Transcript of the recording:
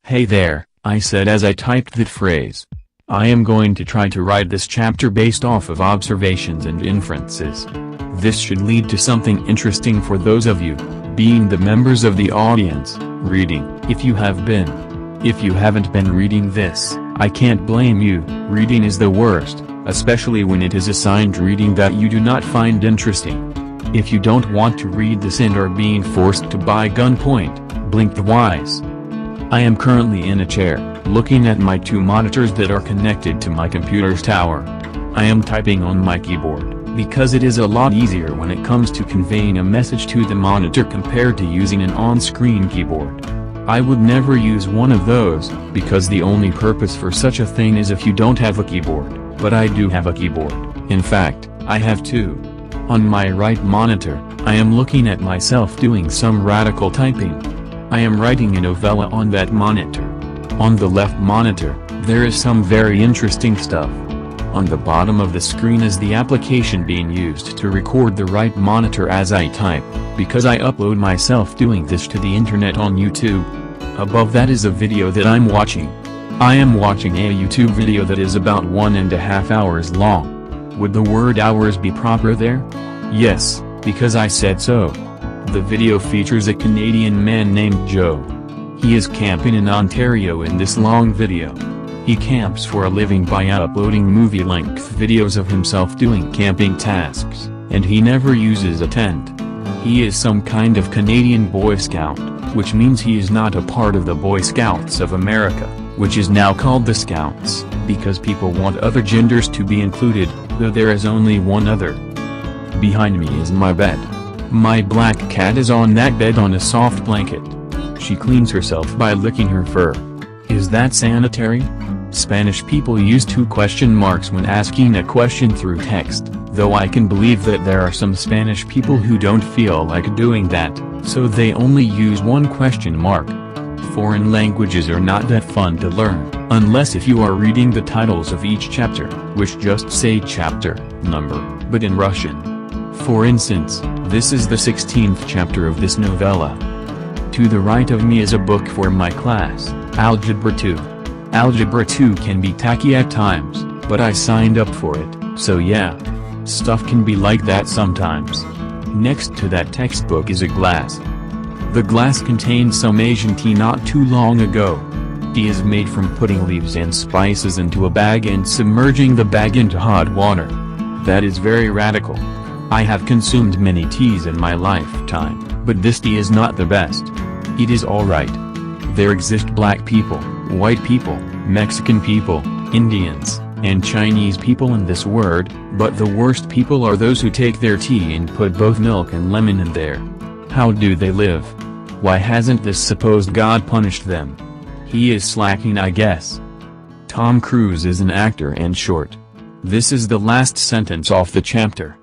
Hey there, I said as I typed that phrase. I am going to try to write this chapter based off of observations and inferences. This should lead to something interesting for those of you, being the members of the audience, reading. If you have been. If you haven't been reading this, I can't blame you. Reading is the worst, especially when it is assigned reading that you do not find interesting. If you don't want to read this and are being forced to by gunpoint, blink twice. I am currently in a chair, looking at my two monitors that are connected to my computer's tower. I am typing on my keyboard, because it is a lot easier when it comes to conveying a message to the monitor compared to using an on-screen keyboard. I would never use one of those, because the only purpose for such a thing is if you don't have a keyboard, but I do have a keyboard. In fact, I have two. On my right monitor, I am looking at myself doing some radical typing. I am writing a novella on that monitor. On the left monitor, there is some very interesting stuff. On the bottom of the screen is the application being used to record the right monitor as I type, because I upload myself doing this to the internet on YouTube. Above that is a video that I'm watching. I am watching a YouTube video that is about 1.5 hours long. Would the word hours be proper there? Yes, because I said so. The video features a Canadian man named Joe. He is camping in Ontario in this long video. He camps for a living by uploading movie-length videos of himself doing camping tasks, and he never uses a tent. He is some kind of Canadian Boy Scout, which means he is not a part of the Boy Scouts of America, which is now called the Scouts, because people want other genders to be included, though there is only one other. Behind me is my bed. My black cat is on that bed on a soft blanket. She cleans herself by licking her fur. Is that sanitary? Spanish people use 2 question marks when asking a question through text, though I can believe that there are some Spanish people who don't feel like doing that, so they only use 1 question mark. Foreign languages are not that fun to learn, unless if you are reading the titles of each chapter, which just say chapter, number, but in Russian. For instance, this is the 16th chapter of this novella. To the right of me is a book for my class, Algebra 2. Algebra 2 can be tacky at times, but I signed up for it, so yeah. Stuff can be like that sometimes. Next to that textbook is a glass. The glass contained some Asian tea not too long ago. Tea is made from putting leaves and spices into a bag and submerging the bag into hot water. That is very radical. I have consumed many teas in my lifetime, but this tea is not the best. It is alright. There exist black people, white people, Mexican people, Indians, and Chinese people in this world, but the worst people are those who take their tea and put both milk and lemon in there. How do they live? Why hasn't this supposed God punished them? He is slacking, I guess. Tom Cruise is an actor and short. This is the last sentence off the chapter.